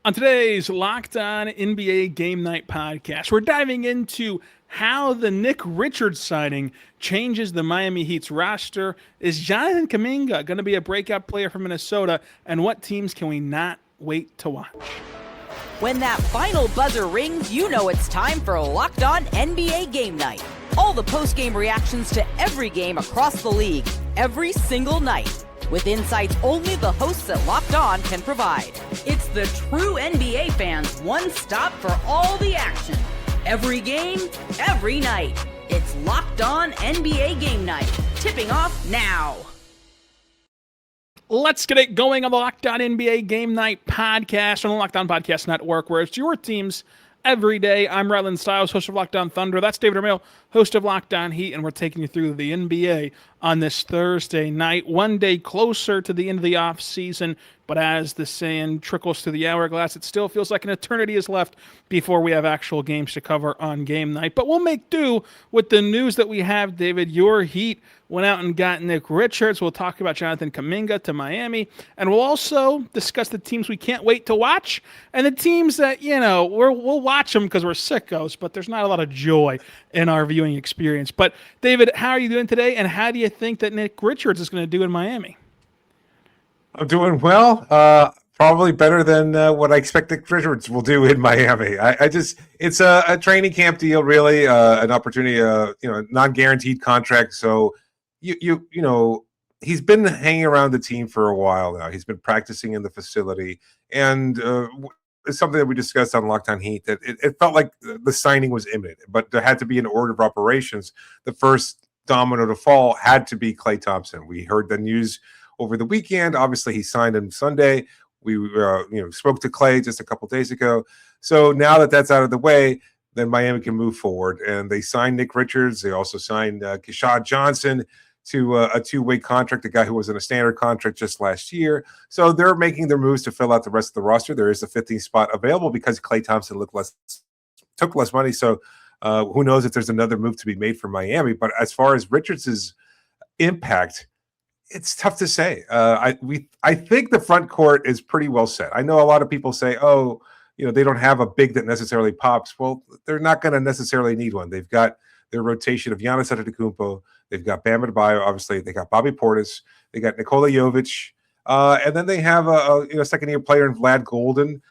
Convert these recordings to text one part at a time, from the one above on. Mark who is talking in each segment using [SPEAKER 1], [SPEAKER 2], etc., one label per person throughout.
[SPEAKER 1] On today's Locked On NBA Game Night podcast, we're diving into how the Nick Richards signing changes the Miami Heat's roster. Is Jonathan Kuminga going to be a breakout player for Minnesota? And what teams can we not wait to watch?
[SPEAKER 2] When that final buzzer rings, you know it's time for Locked On NBA Game Night. All the post-game reactions to every game across the league, every single night, with insights only the hosts at Locked On can provide. It's the true NBA fans' one stop for all the action. Every game, every night. It's Locked On NBA Game Night. Tipping off now.
[SPEAKER 1] Let's get it going on the Locked On NBA Game Night podcast on the Locked On Podcast Network, where it's your teams every day. I'm Rylan, Stiles, host of Locked On Thunder. That's David Ramil, host of Locked On Heat, and we're taking you through the NBA on this Thursday night, one day closer to the end of the offseason. But as the sand trickles through the hourglass, it still feels like an eternity is left before we have actual games to cover on game night. But we'll make do with the news that we have, David. Your Heat went out and got Nick Richards. We'll talk about Jonathan Kuminga to Miami. And we'll also discuss the teams we can't wait to watch and the teams that, we'll watch them because we're sickos, but there's not a lot of joy in our viewing experience. But, David, how are you doing today, and how do you think that Nick Richards is going to do in Miami?
[SPEAKER 3] I'm doing well. Probably better than what I expect Nick Richards will do in Miami. It's a training camp deal, really, an opportunity, non-guaranteed contract. So you know, he's been hanging around the team for a while now. He's been practicing in the facility, and it's something that we discussed on Locked On Heat that it felt like the signing was imminent, but there had to be an order of operations. The first domino to fall had to be Klay Thompson. We heard the news over the weekend. Obviously, he signed on Sunday. We spoke to Klay just a couple days ago. So now that that's out of the way, then Miami can move forward. And they signed Nick Richards. They also signed Keshad Johnson to a two-way contract, a guy who was in a standard contract just last year. So they're making their moves to fill out the rest of the roster. There is a 15th spot available because Klay Thompson took less money. So who knows if there's another move to be made for Miami. But as far as Richards' impact, it's tough to say. I think the front court is pretty well set. I know a lot of people say, they don't have a big that necessarily pops. Well, they're not going to necessarily need one. They've got their rotation of Giannis Antetokounmpo. They've got Bam Adebayo, obviously. They got Bobby Portis. They got Nikola Jovic. And then they have a second-year player in Vlad Golden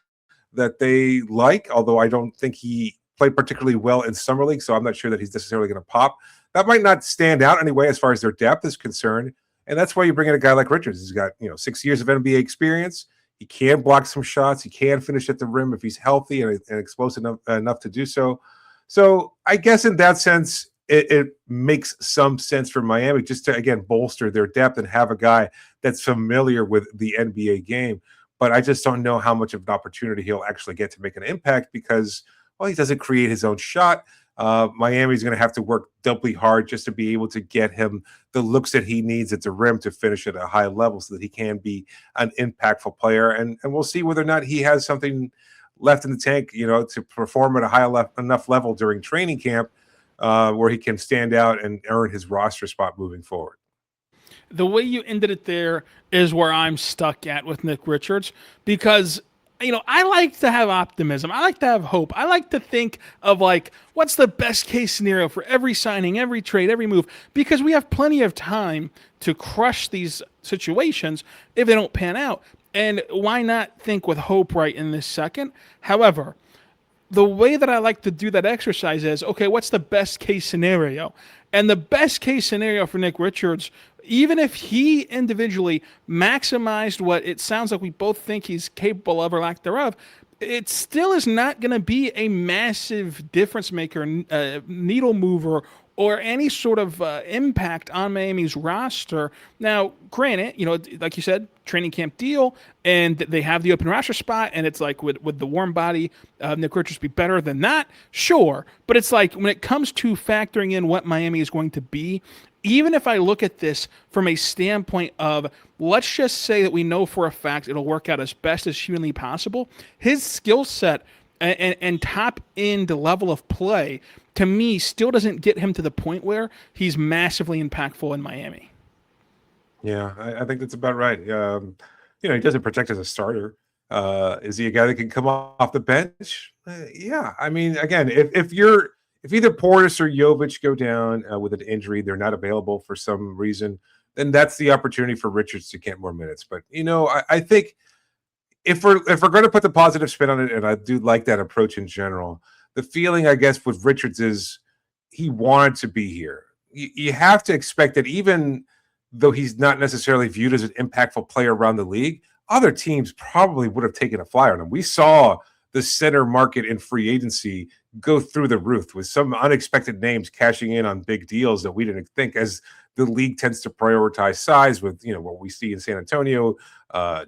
[SPEAKER 3] that they like, although I don't think he played particularly well in Summer League, so I'm not sure that he's necessarily going to pop. That might not stand out anyway as far as their depth is concerned. And that's why you bring in a guy like Richards. He's got 6 years of NBA experience. He can block some shots. He can finish at the rim if he's healthy and explosive enough to do so. So I guess in that sense, it makes some sense for Miami just to, again, bolster their depth and have a guy that's familiar with the NBA game. But I just don't know how much of an opportunity he'll actually get to make an impact because, he doesn't create his own shot. Miami's going to have to work doubly hard just to be able to get him the looks that he needs at the rim to finish at a high level so that he can be an impactful player. And we'll see whether or not he has something left in the tank, to perform at a high enough level during training camp where he can stand out and earn his roster spot moving forward.
[SPEAKER 1] The way you ended it there is where I'm stuck at with Nick Richards because I like to have optimism. I like to have hope. I like to think of what's the best case scenario for every signing, every trade, every move, because we have plenty of time to crush these situations if they don't pan out. And why not think with hope right in this second? However, the way that I like to do that exercise is, okay, what's the best case scenario? And the best case scenario for Nick Richards, even if he individually maximized what it sounds like we both think he's capable of or lack thereof, it still is not going to be a massive difference maker, needle mover, or any sort of impact on Miami's roster. Now, granted, like you said, training camp deal, and they have the open roster spot, and it's like, would the warm body Nick Richards be better than that? Sure. But it's like, when it comes to factoring in what Miami is going to be, even if I look at this from a standpoint of, let's just say that we know for a fact it'll work out as best as humanly possible, his skill set and top end level of play, to me, still doesn't get him to the point where he's massively impactful in Miami.
[SPEAKER 3] Yeah, I think that's about right. He doesn't project as a starter. Is he a guy that can come off the bench? Yeah. I mean, again, if either Portis or Jovic go down with an injury, they're not available for some reason, then that's the opportunity for Richards to get more minutes. But I think if we're going to put the positive spin on it, and I do like that approach in general, the feeling I guess with Richards is he wanted to be here. You have to expect that even though he's not necessarily viewed as an impactful player around the league, other teams probably would have taken a flyer on him. We saw the center market in free agency go through the roof with some unexpected names cashing in on big deals that we didn't think, as the league tends to prioritize size with what we see in San Antonio,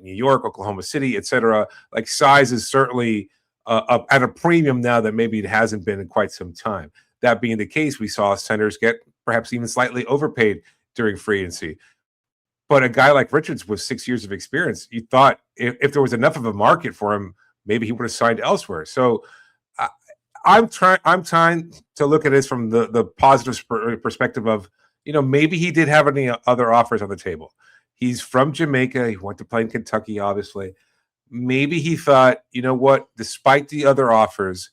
[SPEAKER 3] New York, Oklahoma City, etc. Like size is certainly up at a premium now that maybe it hasn't been in quite some time. That being the case, we saw centers get perhaps even slightly overpaid during free agency. But a guy like Richards with 6 years of experience, you thought if there was enough of a market for him, maybe he would have signed elsewhere. So I'm trying to look at this from the positive perspective of, maybe he did have any other offers on the table. He's from Jamaica. He went to play in Kentucky, obviously. Maybe he thought, what, despite the other offers,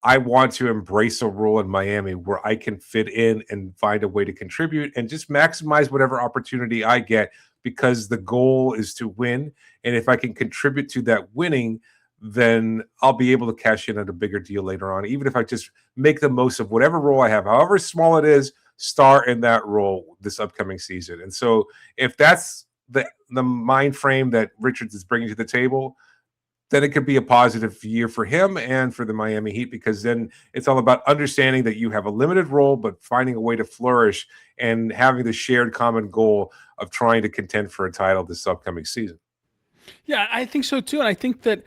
[SPEAKER 3] I want to embrace a role in Miami where I can fit in and find a way to contribute and just maximize whatever opportunity I get, because the goal is to win. And if I can contribute to that winning, then I'll be able to cash in at a bigger deal later on, even if I just make the most of whatever role I have, however small it is, star in that role this upcoming season. And so if that's the mind frame that Richards is bringing to the table, then it could be a positive year for him and for the Miami Heat, because then it's all about understanding that you have a limited role, but finding a way to flourish and having the shared common goal of trying to contend for a title this upcoming season.
[SPEAKER 1] Yeah, I think so too. And I think that,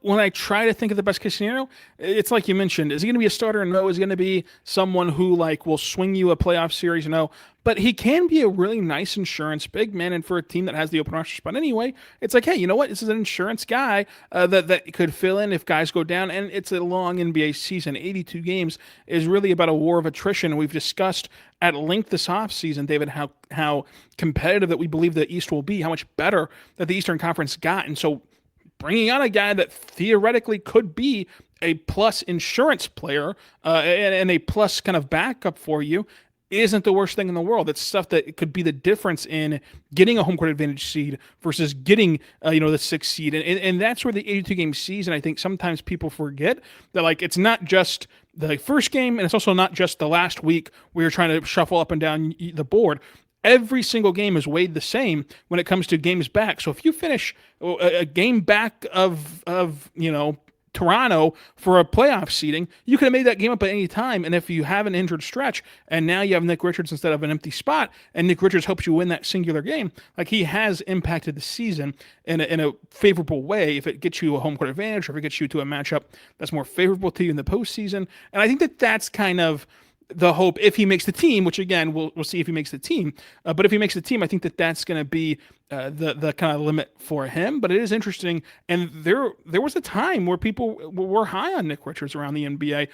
[SPEAKER 1] when I try to think of the best case scenario, it's like you mentioned, is he going to be a starter? No. Is he going to be someone who will swing you a playoff series? No. But he can be a really nice insurance big man. And for a team that has the open roster spot anyway, it's like, hey, you know what? This is an insurance guy that could fill in if guys go down. And it's a long NBA season. 82 games is really about a war of attrition. We've discussed at length this offseason, David, how competitive that we believe the East will be, how much better that the Eastern Conference got. And so bringing on a guy that theoretically could be a plus insurance player and a plus kind of backup for you isn't the worst thing in the world. It's stuff that could be the difference in getting a home court advantage seed versus getting, the 6th seed. And that's where the 82-game season, I think sometimes people forget that, it's not just the first game, and it's also not just the last week where you're trying to shuffle up and down the board. Every single game is weighed the same when it comes to games back. So if you finish a game back of Toronto for a playoff seeding, you could have made that game up at any time. And if you have an injured stretch and now you have Nick Richards instead of an empty spot, and Nick Richards helps you win that singular game, he has impacted the season in a favorable way if it gets you a home court advantage or if it gets you to a matchup that's more favorable to you in the postseason. And I think that that's kind of the hope if he makes the team, which again, we'll see if he makes the team. But if he makes the team, I think that that's going to be the kind of limit for him. But it is interesting. And there was a time where people were high on Nick Richards around the NBA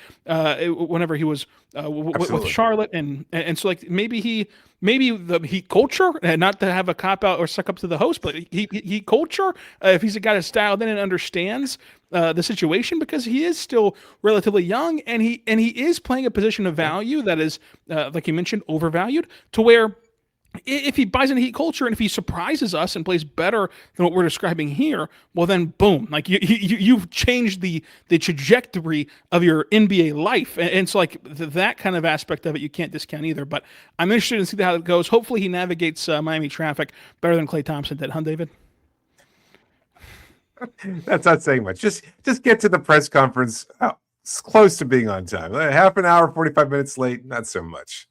[SPEAKER 1] whenever he was with Charlotte. And so maybe the Heat culture, not to have a cop out or suck up to the host, but Heat culture, if he's a guy that's dialed in and understands the situation, because he is still relatively young and he is playing a position of value that is, like you mentioned, overvalued, to where if he buys into Heat culture and if he surprises us and plays better than what we're describing here, well then boom, you've changed the trajectory of your NBA life, and so that kind of aspect of it you can't discount either. But I'm interested to see how it goes. Hopefully he navigates Miami traffic better than Klay Thompson did, huh, David?
[SPEAKER 3] That's not saying much. Just get to the press conference close to being on time. Half an hour, 45 minutes late, not so much.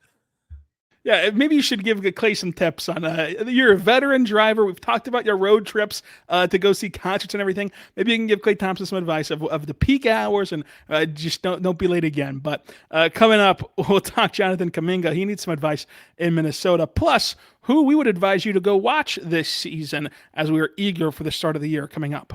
[SPEAKER 1] Yeah, maybe you should give Clay some tips on. You're a veteran driver. We've talked about your road trips to go see concerts and everything. Maybe you can give Klay Thompson some advice of the peak hours and just don't be late again. But coming up, we'll talk Jonathan Kuminga. He needs some advice in Minnesota. Plus, who we would advise you to go watch this season as we are eager for the start of the year coming up.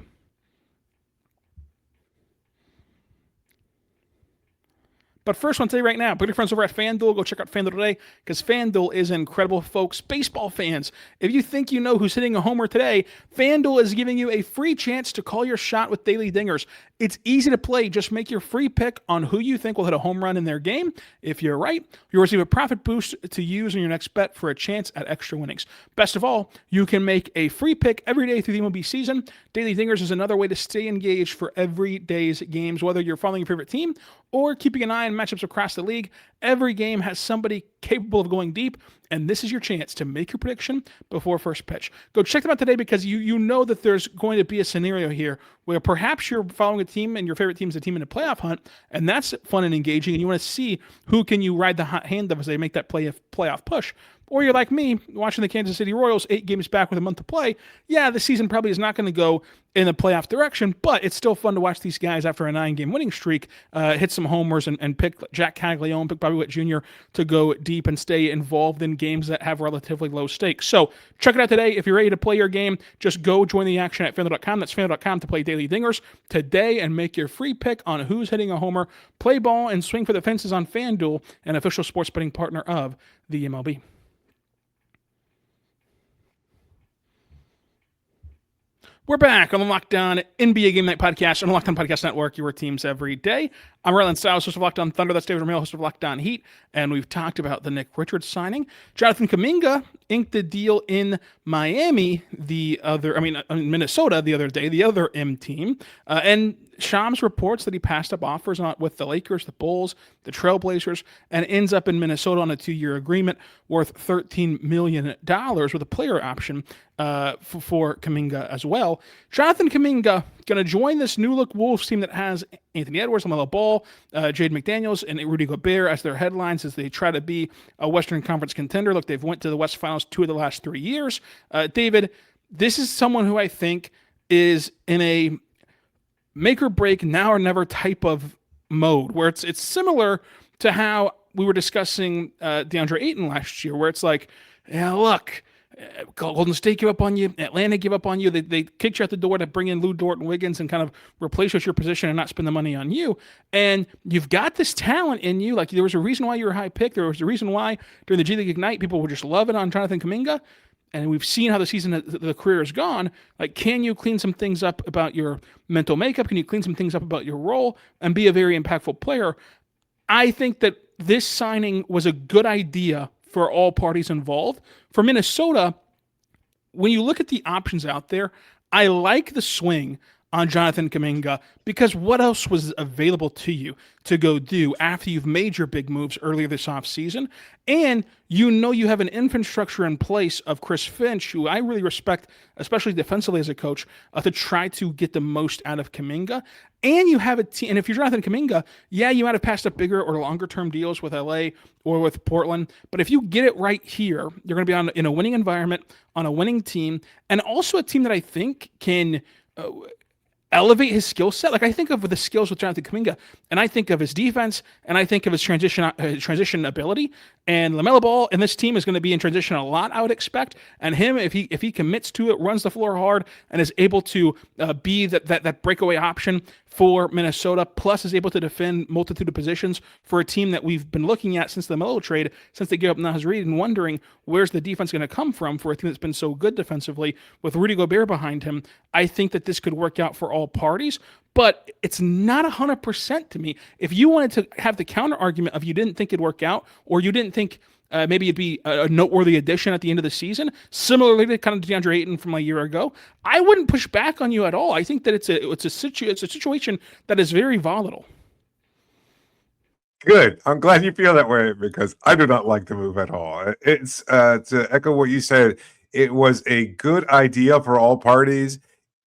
[SPEAKER 1] But first, I want to tell you right now, put your friends over at FanDuel. Go check out FanDuel today because FanDuel is incredible, folks. Baseball fans, if you think you know who's hitting a homer today, FanDuel is giving you a free chance to call your shot with daily dingers. It's easy to play. Just make your free pick on who you think will hit a home run in their game. If you're right, you'll receive a profit boost to use in your next bet for a chance at extra winnings. Best of all, you can make a free pick every day through the MLB season. Daily Dingers is another way to stay engaged for every day's games. Whether you're following your favorite team or keeping an eye on matchups across the league, every game has somebody capable of going deep, and this is your chance to make your prediction before first pitch. Go check them out today because you know that there's going to be a scenario here where perhaps you're following a team and your favorite team is a team in a playoff hunt, and that's fun and engaging, and you want to see who can you ride the hot hand of as they make that playoff push. Or you're like me, watching the Kansas City Royals 8 games back with a month to play. Yeah, the season probably is not going to go in the playoff direction, but it's still fun to watch these guys after a 9-game winning streak hit some homers and pick Jack Caglione, pick Bobby Witt Jr. to go deep and stay involved in games that have relatively low stakes. So check it out today. If you're ready to play your game, just go join the action at FanDuel.com. That's FanDuel.com to play Daily Dingers today and make your free pick on who's hitting a homer. Play ball and swing for the fences on FanDuel, an official sports betting partner of the MLB. We're back on the Locked On NBA Game Night Podcast on the Locked On Podcast Network, your teams every day. I'm Rylan, Stiles, host of Locked On Thunder. That's David Ramil, host of Locked On Heat. And we've talked about the Nick Richards signing. Jonathan Kuminga inked the deal in Minnesota the other day, the other M team. And Shams reports that he passed up offers with the Lakers, the Bulls, the Trailblazers, and ends up in Minnesota on a 2-year agreement worth $13 million with a player option for Kuminga as well. Jonathan Kuminga going to join this new-look Wolves team that has Anthony Edwards, LaMelo Ball, Jaden McDaniels, and Rudy Gobert as their headlines as they try to be a Western Conference contender. Look, they've went to the West Finals 2 of the last 3 years. David, this is someone who I think is in a make or break, now or never type of mode where it's similar to how we were discussing DeAndre Ayton last year, where it's like, yeah, look, Golden State give up on you, Atlanta give up on you. They kicked you out the door to bring in Lou Dort and Wiggins and kind of replace you with your position and not spend the money on you. And you've got this talent in you. Like, there was a reason why you were a high pick. There was a reason why during the G League Ignite people were just loving on Jonathan Kuminga. And we've seen how the career has gone. Like, can you clean some things up about your mental makeup? Can you clean some things up about your role and be a very impactful player? I think that this signing was a good idea for all parties involved. For Minnesota, when you look at the options out there, I like the swing on Jonathan Kuminga because what else was available to you to go do after you've made your big moves earlier this offseason? And you know you have an infrastructure in place of Chris Finch, who I really respect, especially defensively as a coach, to try to get the most out of Kuminga. And you have a team, and if you're Jonathan Kuminga, yeah, you might have passed up bigger or longer-term deals with LA or with Portland, but if you get it right here, you're going to be in a winning environment, on a winning team, and also a team that I think can elevate his skill set. Like, I think of the skills with Jonathan Kuminga, and I think of his defense, and I think of his transition ability. And LaMelo Ball and this team is going to be in transition a lot, I would expect. And him, if he commits to it, runs the floor hard, and is able to be that breakaway option for Minnesota, plus is able to defend multitude of positions for a team that we've been looking at since the LaMelo trade, since they gave up Naz Reid, and wondering where's the defense going to come from for a team that's been so good defensively with Rudy Gobert behind him. I think that this could work out for all parties, but it's not 100% to me. If you wanted to have the counter argument of you didn't think it'd work out, or you didn't think maybe it'd be a noteworthy addition at the end of the season, similarly to kind of DeAndre Ayton from a year ago, I wouldn't push back on you at all. I think that it's a situation that is very volatile.
[SPEAKER 3] Good. I'm glad you feel that way because I do not like the move at all. It's to echo what you said, it was a good idea for all parties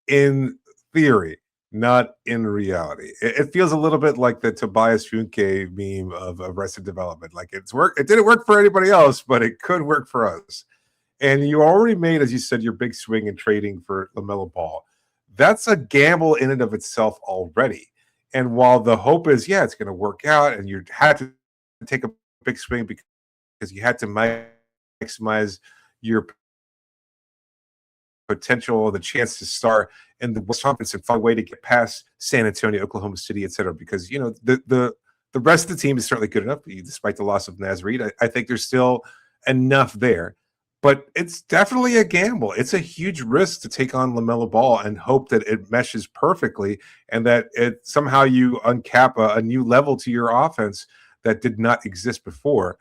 [SPEAKER 3] in theory, not in reality. It feels a little bit like the Tobias Funke meme of Arrested Development. Like, it didn't work for anybody else, but it could work for us. And you already made, as you said, your big swing in trading for LaMelo Ball. That's a gamble in and of itself already. And while the hope is, yeah, it's going to work out, and you had to take a big swing because you had to maximize your potential, the chance to start in the West Conference and find a way to get past San Antonio, Oklahoma City, et cetera. Because, you know, the The rest of the team is certainly good enough, despite the loss of Naz Reid. I think there's still enough there. But it's definitely a gamble. It's a huge risk to take on LaMelo Ball and hope that it meshes perfectly and that it somehow you uncap a new level to your offense that did not exist before.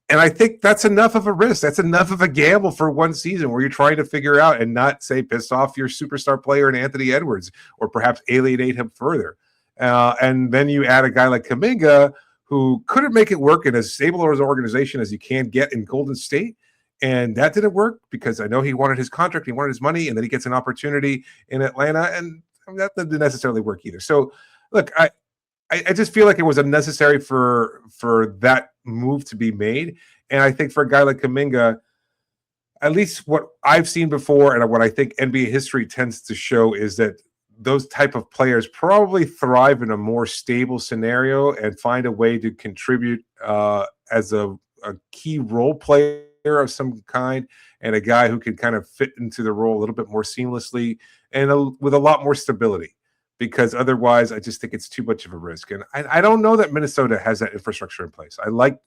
[SPEAKER 3] And I think that's enough of a risk. That's enough of a gamble for one season where you're trying to figure out and not, say, piss off your superstar player in Anthony Edwards or perhaps alienate him further. And then you add a guy like Kuminga who couldn't make it work in as stable an organization as you can get in Golden State. And that didn't work because I know he wanted his contract, he wanted his money, and then he gets an opportunity in Atlanta, and that didn't necessarily work either. So, look, I just feel like it was unnecessary for that move to be made. And I think for a guy like Kuminga, at least what I've seen before and what I think NBA history tends to show is that those type of players probably thrive in a more stable scenario and find a way to contribute as a key role player of some kind and a guy who can kind of fit into the role a little bit more seamlessly and with a lot more stability, because otherwise I just think it's too much of a risk. And I don't know that Minnesota has that infrastructure in place. I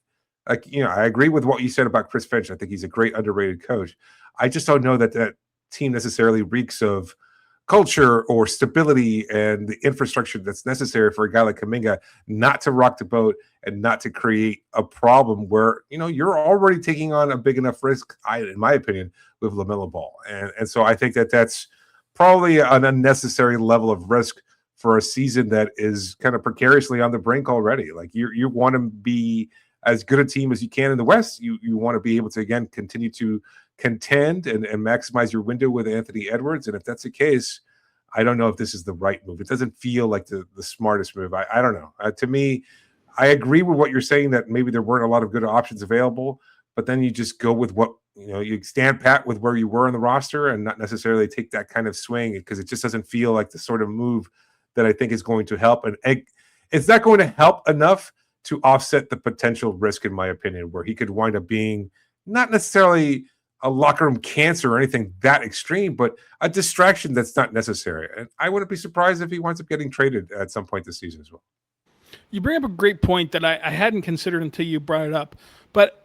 [SPEAKER 3] agree with what you said about Chris Finch. I think he's a great underrated coach. I just don't know that that team necessarily reeks of culture or stability and the infrastructure that's necessary for a guy like Kuminga not to rock the boat and not to create a problem where, you're already taking on a big enough risk, in my opinion, with LaMelo Ball. And so I think that that's probably an unnecessary level of risk for a season that is kind of precariously on the brink already. Like you want to be as good a team as you can in the West. You want to be able to, again, continue to contend and maximize your window with Anthony Edwards. And if that's the case, I don't know if this is the right move. It doesn't feel like the smartest move. I don't know. To me, I agree with what you're saying that maybe there weren't a lot of good options available, but then you just go with what, you stand pat with where you were in the roster and not necessarily take that kind of swing because it just doesn't feel like the sort of move that I think is going to help. And it's not going to help enough to offset the potential risk, in my opinion, where he could wind up being not necessarily a locker room cancer or anything that extreme, but a distraction that's not necessary. And I wouldn't be surprised if he winds up getting traded at some point this season as well.
[SPEAKER 1] You bring up a great point that I hadn't considered until you brought it up. But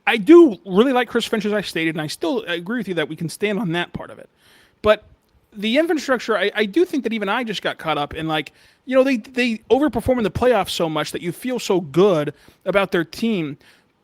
[SPEAKER 1] I do really like Chris Finch, as I stated, and I still agree with you that we can stand on that part of it. But the infrastructure, I do think that even I just got caught up in they overperform in the playoffs so much that you feel so good about their team,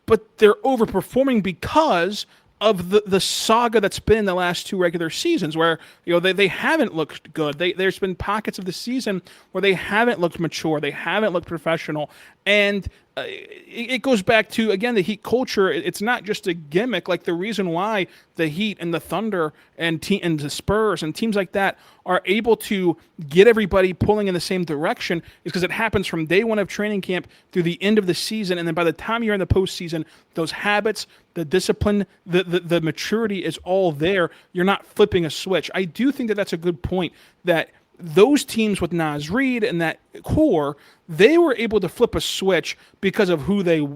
[SPEAKER 1] but they're overperforming because of the saga that's been the last two regular seasons where they haven't looked good. There's been pockets of the season where they haven't looked mature, they haven't looked professional, and it goes back to, again, the Heat culture. It's not just a gimmick. Like the reason why the Heat and the Thunder and the Spurs and teams like that are able to get everybody pulling in the same direction is because it happens from day one of training camp through the end of the season, and then by the time you're in the postseason, those habits, the discipline, the maturity is all there. You're not flipping a switch. I do think that that's a good point, that those teams with Naz Reid and that core, they were able to flip a switch because of who they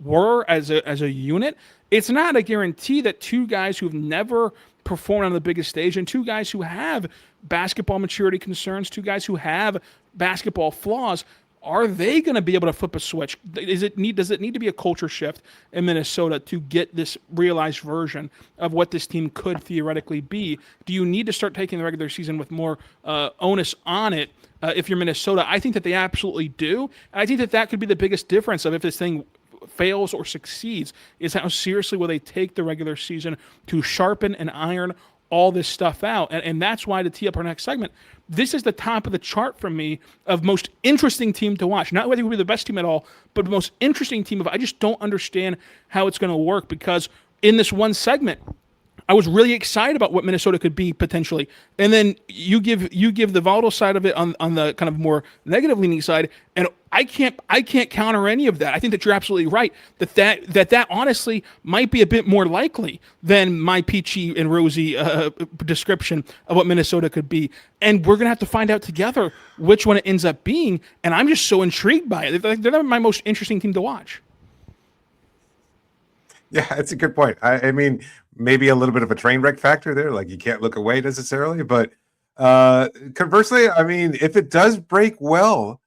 [SPEAKER 1] were as a unit. It's not a guarantee that two guys who've never performed on the biggest stage and two guys who have basketball maturity concerns, two guys who have basketball flaws, are they going to be able to flip a switch? Does it need to be a culture shift in Minnesota to get this realized version of what this team could theoretically be? Do you need to start taking the regular season with more onus on it if you're Minnesota? I think that they absolutely do. And I think that could be the biggest difference of if this thing fails or succeeds, is how seriously will they take the regular season to sharpen and iron all this stuff out. And that's why, to tee up our next segment, this is the top of the chart for me of most interesting team to watch. Not whether it will be the best team at all, but the most interesting team I just don't understand how it's going to work, because in this one segment, I was really excited about what Minnesota could be potentially. And then you give the volatile side of it on the kind of more negative leaning side, and I can't counter any of that. I think that you're absolutely right that honestly might be a bit more likely than my peachy and rosy description of what Minnesota could be. And we're going to have to find out together which one it ends up being. And I'm just so intrigued by it. They're my most interesting team to watch.
[SPEAKER 3] Yeah, that's a good point. I mean, maybe a little bit of a train wreck factor there. Like you can't look away necessarily, but conversely, I mean, if it does break well,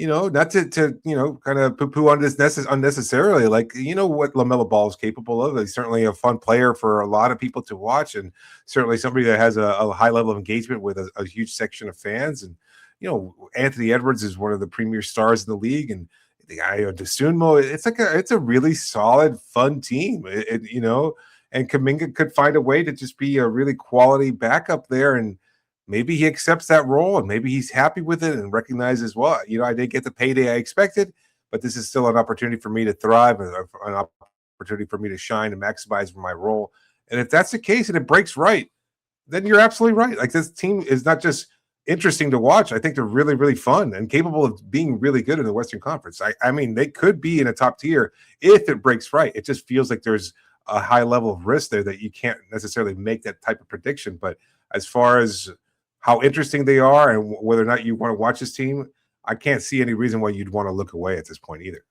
[SPEAKER 3] not to kind of poo-poo on this unnecessarily. Like, what LaMelo Ball is capable of. He's certainly a fun player for a lot of people to watch, and certainly somebody that has a high level of engagement with a huge section of fans. And Anthony Edwards is one of the premier stars in the league, and the guy DeSunmo. It's a really solid, fun team. And Kuminga could find a way to just be a really quality backup there, and maybe he accepts that role, and maybe he's happy with it and recognizes, well, I didn't get the payday I expected, but this is still an opportunity for me to thrive, an opportunity for me to shine and maximize my role. And if that's the case and it breaks right, then you're absolutely right. Like, this team is not just interesting to watch. I think they're really, really fun and capable of being really good in the Western Conference. I mean, they could be in a top tier if it breaks right. It just feels like there's a high level of risk there that you can't necessarily make that type of prediction. But as far as how interesting they are and whether or not you want to watch this team, I can't see any reason why you'd want to look away at this point either.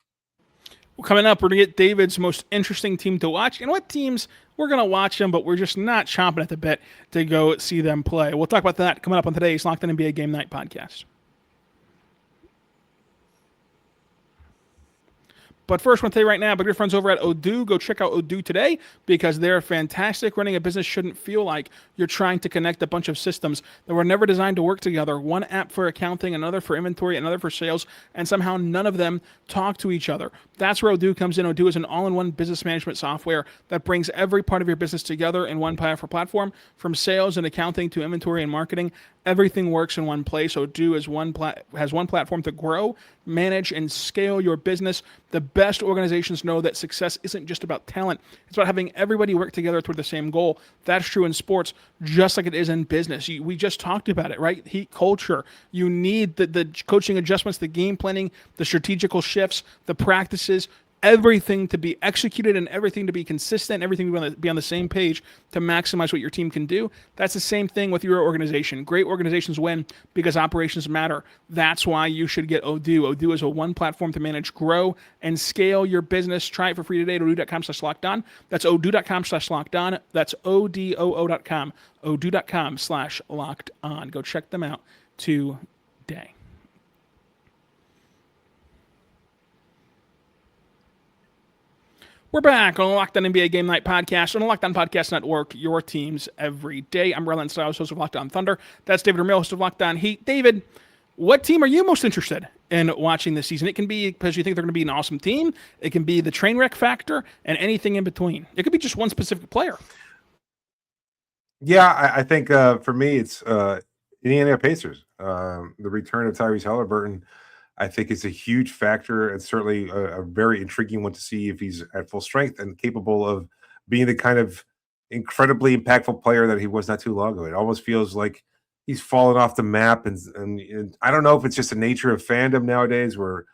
[SPEAKER 1] Well, coming up, we're going to get David's most interesting team to watch and what teams we're going to watch them, but we're just not chomping at the bit to go see them play. We'll talk about that coming up on today's Locked On NBA Game Night podcast. But first, I want to tell you right now, but your friends over at Odoo, go check out Odoo today because they're fantastic. Running a business shouldn't feel like you're trying to connect a bunch of systems that were never designed to work together. One app for accounting, another for inventory, another for sales, and somehow none of them talk to each other. That's where Odoo comes in. Odoo is an all-in-one business management software that brings every part of your business together in one powerful platform, from sales and accounting to inventory and marketing. Everything works in one place. Odoo has one platform to grow, manage, and scale your business. The best organizations know that success isn't just about talent. It's about having everybody work together toward the same goal. That's true in sports, just like it is in business. We just talked about it, right? Heat culture. You need the coaching adjustments, the game planning, the strategical shifts, the practices, everything to be executed and everything to be consistent, everything to be on the same page to maximize what your team can do. That's the same thing with your organization. Great organizations win because operations matter. That's why you should get Odoo. Odoo is a one platform to manage, grow, and scale your business. Try it for free today at odoo.com/lockedon. That's odoo.com/lockedon. That's odoo.com. odoo.com/lockedon. Go check them out today. We're back on the Locked On NBA Game Night podcast on the Locked On Podcast Network, your teams every day. I'm Rylan, Stiles, host of Locked On Thunder. That's David Ramil, host of Locked On Heat. David, what team are you most interested in watching this season? It can be because you think they're going to be an awesome team. It can be the train wreck factor and anything in between. It could be just one specific player.
[SPEAKER 3] Yeah, I think for me, it's Indiana Pacers. The return of Tyrese Halliburton, I think, is a huge factor. It's certainly a very intriguing one to see if he's at full strength and capable of being the kind of incredibly impactful player that he was not too long ago. It almost feels like he's fallen off the map. And I don't know if it's just the nature of fandom nowadays where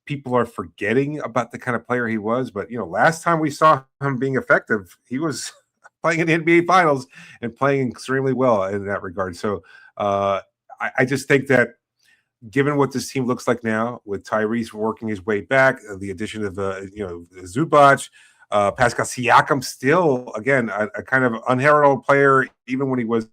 [SPEAKER 3] people are forgetting about the kind of player he was. But, last time we saw him being effective, he was playing in the NBA Finals and playing extremely well in that regard. So I just think that given what this team looks like now, with Tyrese working his way back, the addition of Zubac, Pascal Siakam, still again a kind of unheralded player, even when he was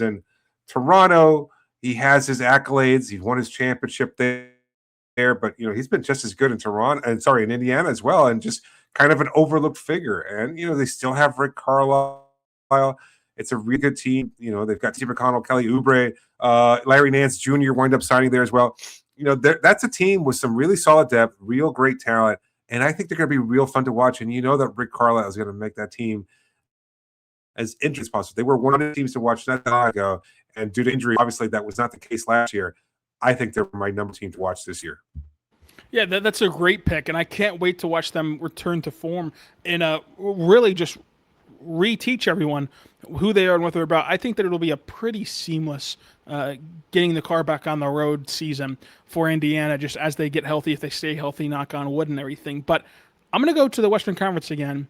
[SPEAKER 3] in Toronto, he has his accolades. He won his championship there, but he's been just as good in in Indiana as well, and just kind of an overlooked figure. And they still have Rick Carlisle. It's a really good team. They've got Steve McConnell, Kelly Oubre, Larry Nance Jr. wind up signing there as well. That's a team with some really solid depth, real great talent, and I think they're going to be real fun to watch. And that Rick Carlisle is going to make that team as interesting as possible. They were one of the teams to watch not that long ago, and due to injury, obviously that was not the case last year. I think they're my number team to watch this year.
[SPEAKER 1] Yeah, that's a great pick, and I can't wait to watch them return to form and really just reteach everyone who they are and what they're about. I think that it'll be a pretty seamless getting the car back on the road season for Indiana, just as they get healthy, if they stay healthy, knock on wood and everything. But I'm going to go to the Western Conference again,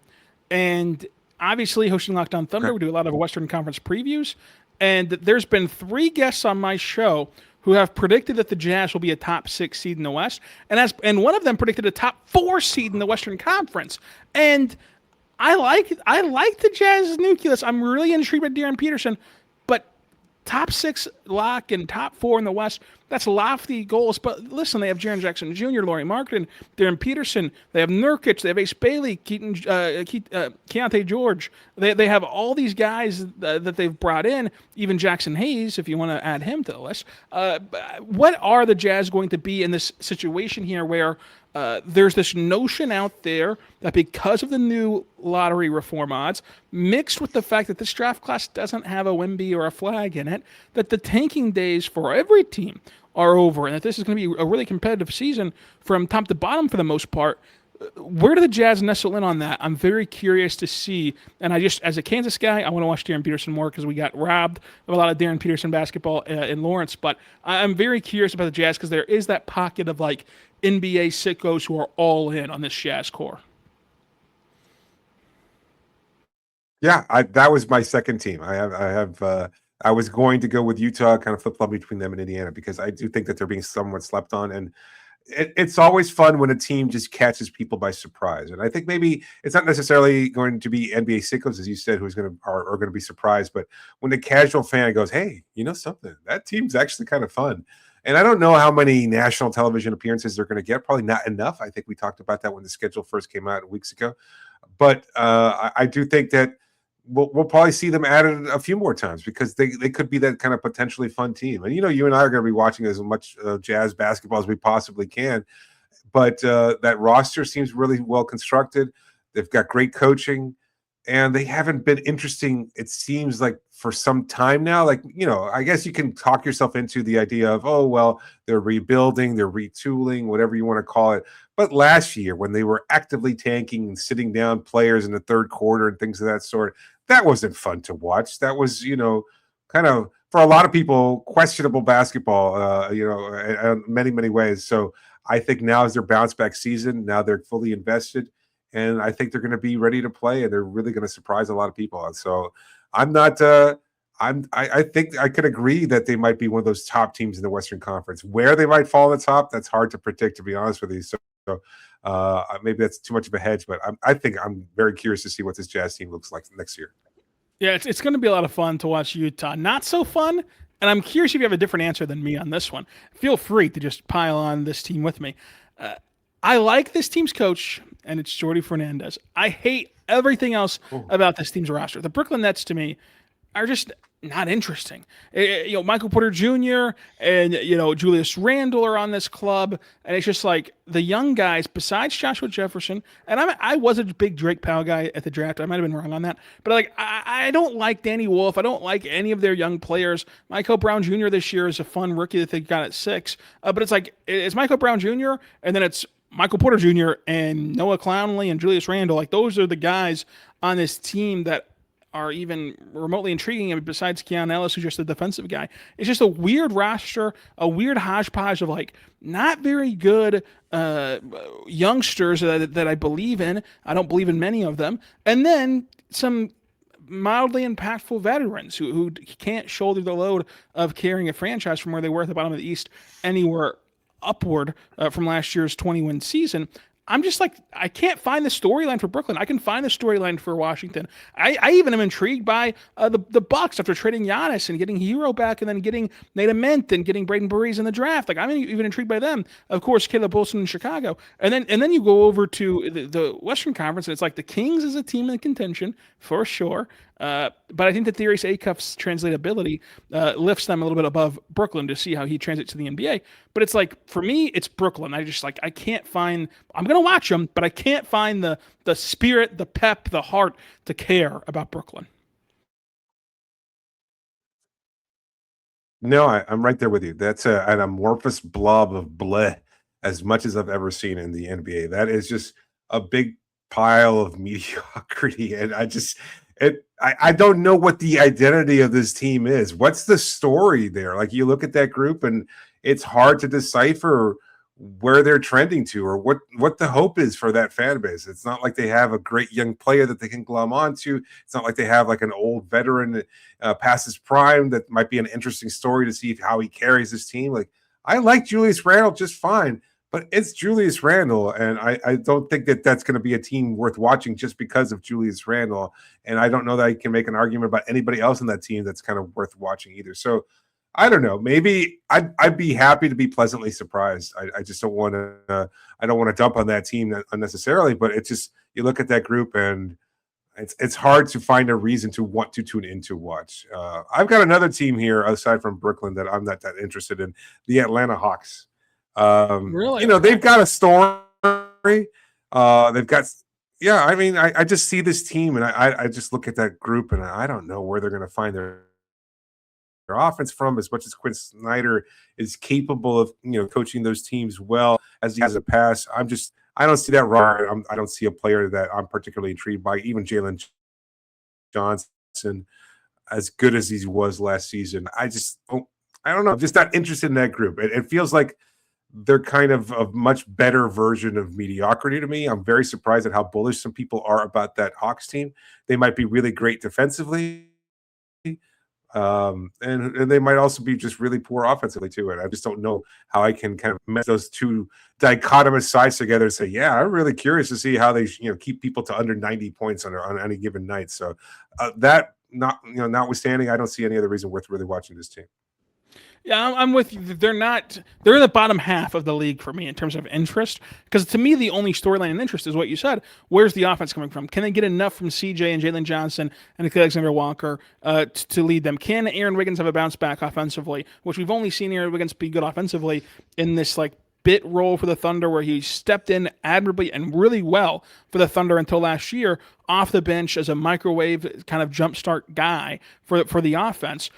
[SPEAKER 1] and obviously hosting Locked On Thunder, we do a lot of Western Conference previews, and there's been 3 guests on my show who have predicted that the Jazz will be a top 6 seed in the West, and one of them predicted a top 4 seed in the Western Conference. And I like the Jazz nucleus. I'm really intrigued by Darren Peterson, but top 6 lock and top 4 in the West. That's lofty goals. But listen, they have Jaren Jackson Jr., Laurie Marketing, Darren Peterson. They have Nurkic. They have Ace Bailey, Keontae George. They have all these guys that they've brought in, even Jackson Hayes, if you want to add him to the list. What are the Jazz going to be in this situation here where there's this notion out there that because of the new lottery reform odds, mixed with the fact that this draft class doesn't have a Wemby or a Flag in it, that the tanking days for every team are over, and that this is going to be a really competitive season from top to bottom for the most part. Where do the Jazz nestle in on that? I'm very curious to see. And I just, as a Kansas guy, I want to watch Darren Peterson more because we got robbed of a lot of Darren Peterson basketball in Lawrence. But I'm very curious about the Jazz because there is that pocket of like NBA sickos who are all in on this Jazz core.
[SPEAKER 3] Yeah, that was my second team. I was going to go with Utah, kind of flip-flop between them and Indiana because I do think that they're being somewhat slept on, and it's always fun when a team just catches people by surprise. And I think maybe it's not necessarily going to be NBA sickos, as you said, who's going to be surprised, but when the casual fan goes, "Hey, you know something? That team's actually kind of fun." And I don't know how many national television appearances they're going to get. Probably not enough. I think we talked about that when the schedule first came out weeks ago. But I do think that we'll probably see them added a few more times because they could be that kind of potentially fun team. And, you and I are going to be watching as much Jazz basketball as we possibly can. But that roster seems really well constructed. They've got great coaching. And they haven't been interesting, it seems like, for some time now. Like, I guess you can talk yourself into the idea of, oh, well, they're rebuilding, they're retooling, whatever you want to call it. But last year, when they were actively tanking and sitting down players in the third quarter and things of that sort, that wasn't fun to watch. That was, kind of, for a lot of people, questionable basketball, in many, many ways. So I think now is their bounce back season. Now they're fully invested. And I think they're going to be ready to play, and they're really going to surprise a lot of people. And so I'm not. I think I could agree that they might be one of those top teams in the Western Conference. Where they might fall at the top, that's hard to predict, to be honest with you. So maybe that's too much of a hedge, but I think I'm very curious to see what this Jazz team looks like next year.
[SPEAKER 1] Yeah, it's going to be a lot of fun to watch Utah. Not so fun, and I'm curious if you have a different answer than me on this one. Feel free to just pile on this team with me. I like this team's coach, and it's Jordi Fernandez. I hate everything else about this team's roster. The Brooklyn Nets, to me, are just not interesting. Michael Porter Jr. and, Julius Randle are on this club, and it's just like the young guys, besides Joshua Jefferson, and I was a big Drake Powell guy at the draft. I might have been wrong on that, but I don't like Danny Wolf. I don't like any of their young players. Michael Brown Jr. this year is a fun rookie that they got at 6, but it's like it's Michael Brown Jr. and then it's Michael Porter Jr. and Noah Clowney and Julius Randle. Like, those are the guys on this team that are even remotely intriguing. I mean, besides Keon Ellis, who's just a defensive guy. It's just a weird roster, a weird hodgepodge of like not very good youngsters that I believe in. I don't believe in many of them. And then some mildly impactful veterans who can't shoulder the load of carrying a franchise from where they were at the bottom of the East anywhere upward from last year's 20-win season. I'm just like, I can't find the storyline for Brooklyn. I can find the storyline for Washington. I even am intrigued by the Bucks after trading Giannis and getting Hero back and then getting Nate Ament and getting Braden Burries in the draft. Like, I'm even intrigued by them. Of course, Caleb Wilson in Chicago. And then you go over to the Western Conference, and it's like the Kings is a team in contention for sure. But I think that Darius Acuff's translatability lifts them a little bit above Brooklyn to see how he translates to the NBA. But it's like, for me, it's Brooklyn. I can't find, I'm going to watch them, but I can't find the spirit, the pep, the heart to care about Brooklyn.
[SPEAKER 3] No, I'm right there with you. That's an amorphous blob of bleh as much as I've ever seen in the NBA. That is just a big pile of mediocrity. And I don't know what the identity of this team is. What's the story there? Like, you look at that group and it's hard to decipher where they're trending to or what the hope is for that fan base. It's not like they have a great young player that they can glom onto. It's not like they have like an old veteran past his prime that might be an interesting story to see how he carries this team. Like, I like Julius Randle just fine, but it's Julius Randle, and I don't think that that's going to be a team worth watching just because of Julius Randle. And I don't know that I can make an argument about anybody else in that team that's kind of worth watching either. So I don't know. Maybe I'd be happy to be pleasantly surprised. I just don't want to. I don't want to dump on that team unnecessarily. But it's just you look at that group and it's hard to find a reason to want to tune in to watch. I've got another team here aside from Brooklyn that I'm not that interested in, the Atlanta Hawks.
[SPEAKER 1] Really?
[SPEAKER 3] They've got a story. They've got, yeah. I mean, I just see this team and I just look at that group and I don't know where they're going to find their offense from. As much as Quinn Snyder is capable of coaching those teams well as he has a pass, I don't see that wrong. I don't see a player that I'm particularly intrigued by. Even Jalen Johnson, as good as he was last season, I don't know. I'm just not interested in that group. It feels like they're kind of a much better version of mediocrity to me. I'm very surprised at how bullish some people are about that Hawks team. They might be really great defensively. And they might also be just really poor offensively too. And I just don't know how I can kind of mess those two dichotomous sides together and say, yeah, I'm really curious to see how they keep people to under 90 points on any given night. So notwithstanding, I don't see any other reason worth really watching this team.
[SPEAKER 1] Yeah, I'm with you. They're in the bottom half of the league for me in terms of interest. Because to me, the only storyline and interest is what you said. Where's the offense coming from? Can they get enough from CJ and Jalen Johnson and Alexander Walker to lead them? Can Aaron Wiggins have a bounce back offensively? Which we've only seen Aaron Wiggins be good offensively in this bit role for the Thunder where he stepped in admirably and really well for the Thunder until last year off the bench as a microwave kind of jumpstart guy for the offense.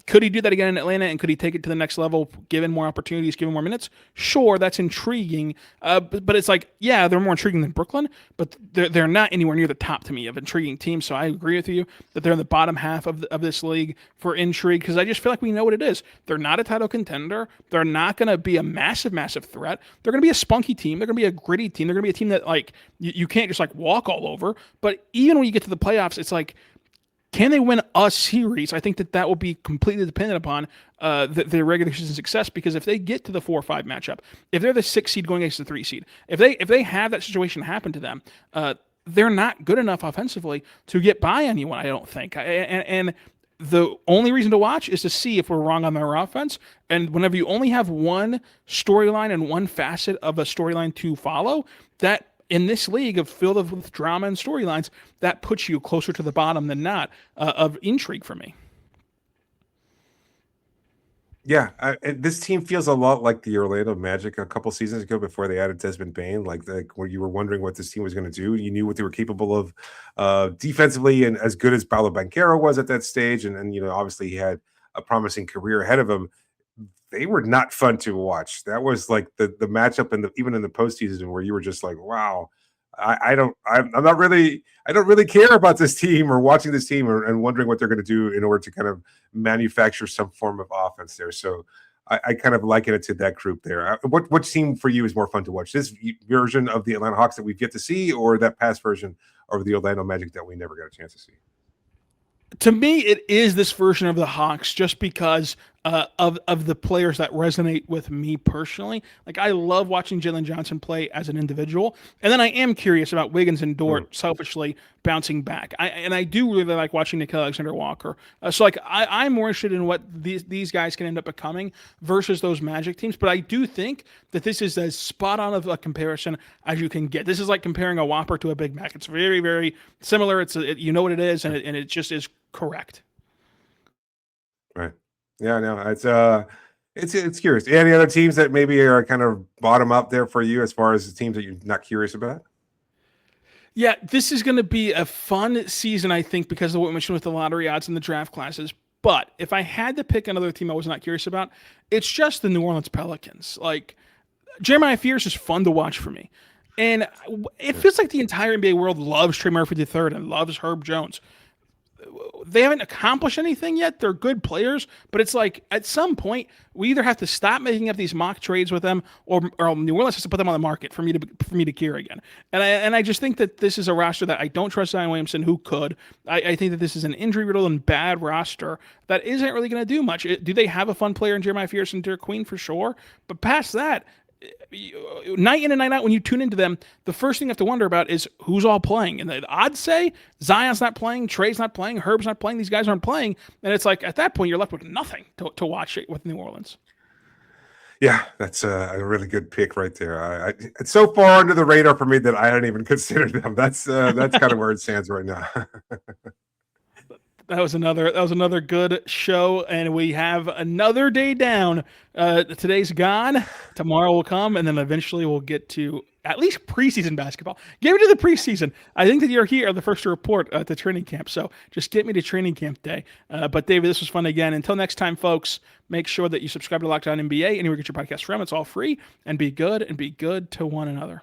[SPEAKER 1] Could he do that again in Atlanta, and could he take it to the next level, given more opportunities, given more minutes? Sure, that's intriguing. But it's yeah, they're more intriguing than Brooklyn, but they're not anywhere near the top to me of intriguing teams. So I agree with you that they're in the bottom half of this league for intrigue, because I just feel like we know what it is. They're not a title contender. They're not going to be a massive threat. They're going to be a spunky team. They're going to be a gritty team. They're going to be a team that you can't just walk all over. But even when you get to the playoffs, it's can they win a series? I think that will be completely dependent upon their regular season success, because if they get to the 4 or 5 matchup, if they're the 6 seed going against the 3 seed, if they have that situation happen to them, they're not good enough offensively to get by anyone, I don't think. And the only reason to watch is to see if we're wrong on their offense. And whenever you only have one storyline and one facet of a storyline to follow, that in this league filled with drama and storylines, that puts you closer to the bottom than not of intrigue for me.
[SPEAKER 3] Yeah, this team feels a lot like the Orlando Magic a couple seasons ago before they added Desmond Bane. Where you were wondering what this team was going to do, you knew what they were capable of defensively, and as good as Paolo Banchero was at that stage, and obviously he had a promising career ahead of him. They were not fun to watch. That was the matchup, even in the postseason, where you were just wow. I don't really care about this team or watching this team and wondering what they're going to do in order to kind of manufacture some form of offense there. So I kind of liken it to that group there. What team for you is more fun to watch? This version of the Atlanta Hawks that we've yet to see, or that past version of the Orlando Magic that we never got a chance to see?
[SPEAKER 1] To me, it is this version of the Hawks, just because of the players that resonate with me personally. I love watching Jalen Johnson play as an individual, and then I am curious about Wiggins and Dort selfishly bouncing back. I do really like watching Nickeil Alexander-Walker. So I'm more interested in what these guys can end up becoming versus those Magic teams. But I do think that this is as spot on of a comparison as you can get. This is like comparing a Whopper to a Big Mac. It's very, very similar. You know what it is, and it just is correct.
[SPEAKER 3] Right. Yeah, no, it's curious. Any other teams that maybe are kind of bottom up there for you as far as the teams that you're not curious about?
[SPEAKER 1] Yeah, this is going to be a fun season, I think, because of what we mentioned with the lottery odds and the draft classes. But if I had to pick another team I was not curious about, it's just the New Orleans Pelicans. Jeremiah Fears is fun to watch for me. And it feels like the entire NBA world loves Trey Murphy III and loves Herb Jones. They haven't accomplished anything yet. They're good players, but it's at some point we either have to stop making up these mock trades with them, or New Orleans has to put them on the market for me to care again. And I just think that this is a roster that I don't trust Zion Williamson, who could. I think that this is an injury-riddled and bad roster that isn't really going to do much. Do they have a fun player in Jeremiah Fears and Derek Queen? For sure. But past that, night in and night out, when you tune into them, the first thing you have to wonder about is who's all playing. And the odds say Zion's not playing, Trey's not playing, Herb's not playing, these guys aren't playing. And it's like, at that point, you're left with nothing to watch it with New Orleans.
[SPEAKER 3] Yeah, that's a really good pick right there. It's so far under the radar for me that I don't even consider them. That's kind of where it stands right now.
[SPEAKER 1] That was another good show, and we have another day down. Today's gone. Tomorrow will come, and then eventually we'll get to at least preseason basketball. Get me to the preseason. I think that you're here, the first to report at the training camp. So just get me to training camp day. But David, this was fun again. Until next time, folks, make sure that you subscribe to Locked On NBA anywhere you get your podcast from. It's all free. And be good to one another.